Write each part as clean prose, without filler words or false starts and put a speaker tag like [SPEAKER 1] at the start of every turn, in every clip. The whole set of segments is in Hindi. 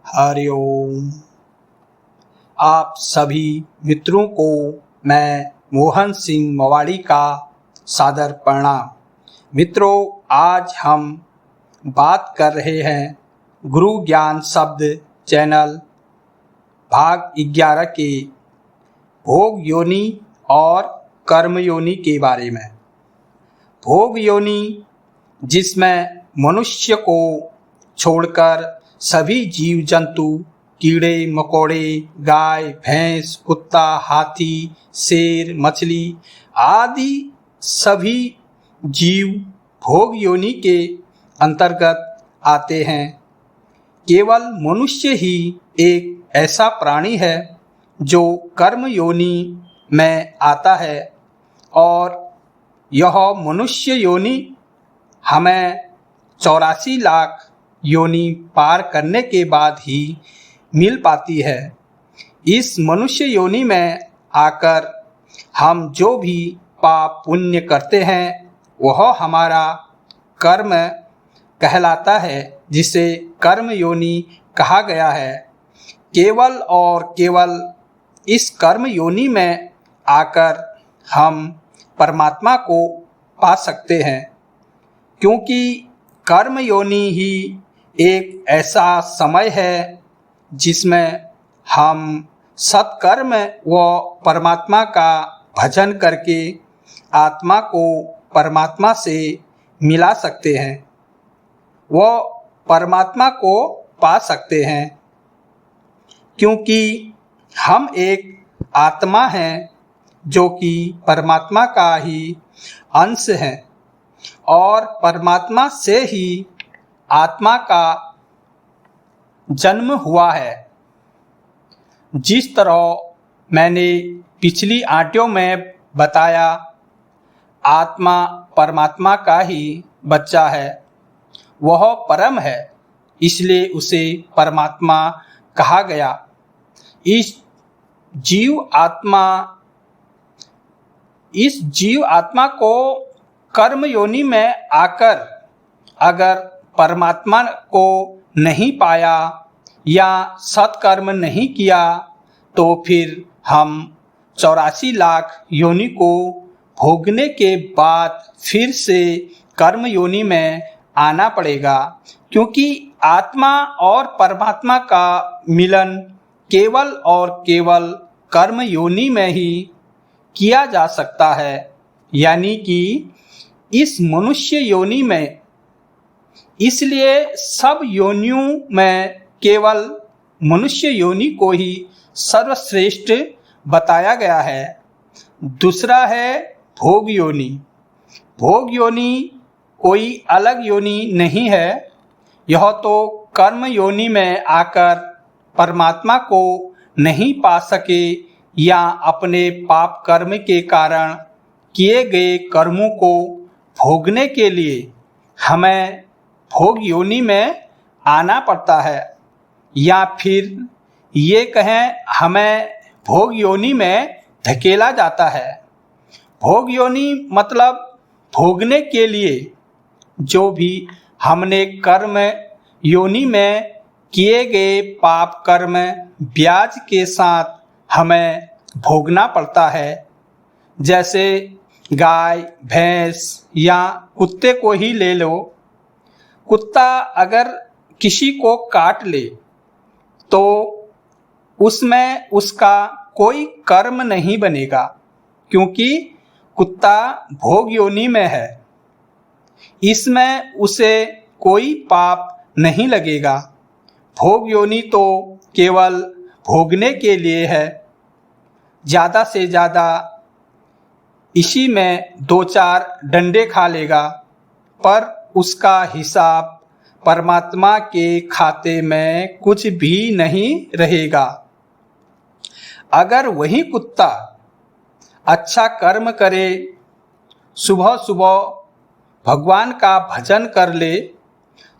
[SPEAKER 1] हरिओम। आप सभी मित्रों को मैं मोहन सिंह मवाड़ी का सादर प्रणाम। मित्रों, आज हम बात कर रहे हैं गुरु ज्ञान शब्द चैनल भाग 11 के भोग योनि और कर्म योनि के बारे में। भोग योनि जिसमें मनुष्य को छोड़कर सभी जीव जंतु, कीड़े मकोड़े, गाय भैंस, कुत्ता, हाथी, शेर, मछली आदि सभी जीव भोग योनि के अंतर्गत आते हैं। केवल मनुष्य ही एक ऐसा प्राणी है जो कर्म योनि में आता है और यह मनुष्य योनि हमें 84 लाख योनि पार करने के बाद ही मिल पाती है। इस मनुष्य योनि में आकर हम जो भी पाप पुण्य करते हैं वह हमारा कर्म कहलाता है, जिसे कर्म योनि कहा गया है। केवल और केवल इस कर्म योनि में आकर हम परमात्मा को पा सकते हैं, क्योंकि कर्म योनि ही एक ऐसा समय है जिसमें हम सत्कर्म व परमात्मा का भजन करके आत्मा को परमात्मा से मिला सकते हैं, व परमात्मा को पा सकते हैं। क्योंकि हम एक आत्मा हैं जो कि परमात्मा का ही अंश है और परमात्मा से ही आत्मा का जन्म हुआ है। जिस तरह मैंने पिछली आटियों में बताया, आत्मा परमात्मा का ही बच्चा है, वह परम है, इसलिए उसे परमात्मा कहा गया। इस जीव आत्मा को कर्म योनि में आकर अगर परमात्मा को नहीं पाया या सत्कर्म नहीं किया तो फिर हम 84 लाख योनि को भोगने के बाद फिर से कर्म योनि में आना पड़ेगा। क्योंकि आत्मा और परमात्मा का मिलन केवल और केवल कर्म योनि में ही किया जा सकता है, यानी कि इस मनुष्य योनि में। इसलिए सब योनियों में केवल मनुष्य योनि को ही सर्वश्रेष्ठ बताया गया है। दूसरा है भोग योनि। भोग योनि कोई अलग योनि नहीं है, यह तो कर्म योनि में आकर परमात्मा को नहीं पा सके या अपने पाप कर्म के कारण किए गए कर्मों को भोगने के लिए हमें भोग योनि में आना पड़ता है, या फिर ये कहें हमें भोग योनि में धकेला जाता है। भोग योनि मतलब भोगने के लिए जो भी हमने कर्म योनि में किए गए पाप कर्म ब्याज के साथ हमें भोगना पड़ता है। जैसे गाय भैंस या कुत्ते को ही ले लो। कुत्ता अगर किसी को काट ले तो उसमें उसका कोई कर्म नहीं बनेगा, क्योंकि कुत्ता भोग योनि में है। इसमें उसे कोई पाप नहीं लगेगा। भोग योनि तो केवल भोगने के लिए है। ज़्यादा से ज़्यादा इसी में 2-4 डंडे खा लेगा, पर उसका हिसाब परमात्मा के खाते में कुछ भी नहीं रहेगा। अगर वही कुत्ता अच्छा कर्म करे, सुबह सुबह भगवान का भजन कर ले,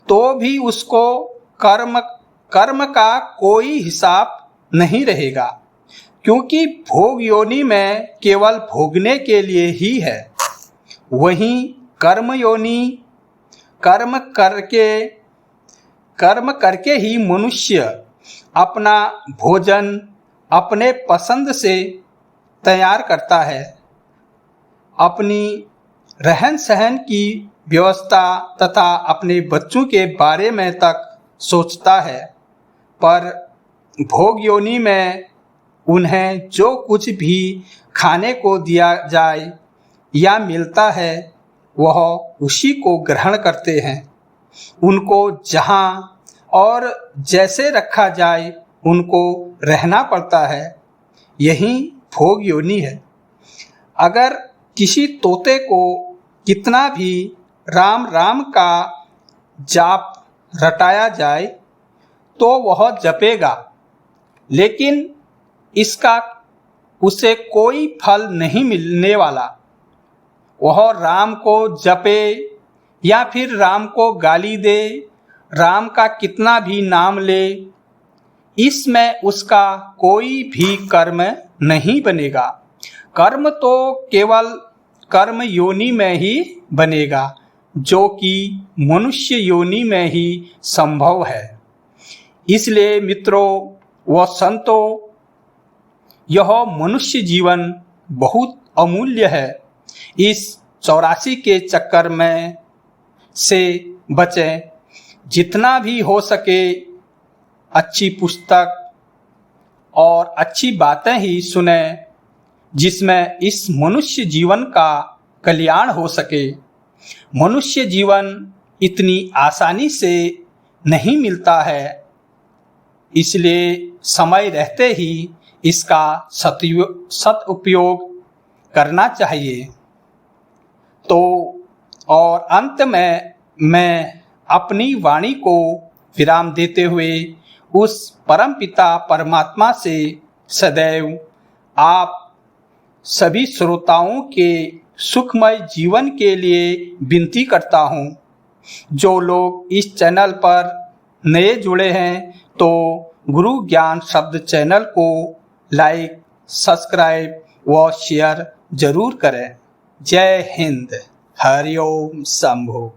[SPEAKER 1] तो भी उसको कर्म का कोई हिसाब नहीं रहेगा, क्योंकि भोग योनि में केवल भोगने के लिए ही है। वहीं कर्म योनि कर्म करके ही मनुष्य अपना भोजन अपने पसंद से तैयार करता है, अपनी रहन सहन की व्यवस्था तथा अपने बच्चों के बारे में तक सोचता है, पर भोग योनि में उन्हें जो कुछ भी खाने को दिया जाए या मिलता है वह उसी को ग्रहण करते हैं। उनको जहाँ और जैसे रखा जाए उनको रहना पड़ता है। यही भोग योनि है। अगर किसी तोते को कितना भी राम राम का जाप रटाया जाए तो वह जपेगा, लेकिन इसका उसे कोई फल नहीं मिलने वाला। वह राम को जपे या फिर राम को गाली दे, राम का कितना भी नाम ले, इसमें उसका कोई भी कर्म नहीं बनेगा। कर्म तो केवल कर्म योनि में ही बनेगा, जो कि मनुष्य योनि में ही संभव है। इसलिए मित्रों व संतों, यह मनुष्य जीवन बहुत अमूल्य है। इस 84 के चक्कर में से बचें। जितना भी हो सके अच्छी पुस्तक और अच्छी बातें ही सुने, जिसमें इस मनुष्य जीवन का कल्याण हो सके। मनुष्य जीवन इतनी आसानी से नहीं मिलता है, इसलिए समय रहते ही इसका सदुपयोग करना चाहिए। तो और अंत में मैं अपनी वाणी को विराम देते हुए उस परमपिता परमात्मा से सदैव आप सभी श्रोताओं के सुखमय जीवन के लिए विनती करता हूँ। जो लोग इस चैनल पर नए जुड़े हैं तो गुरु ज्ञान शब्द चैनल को लाइक, सब्सक्राइब व शेयर जरूर करें। जय हिंद। हरि ओम शंभु।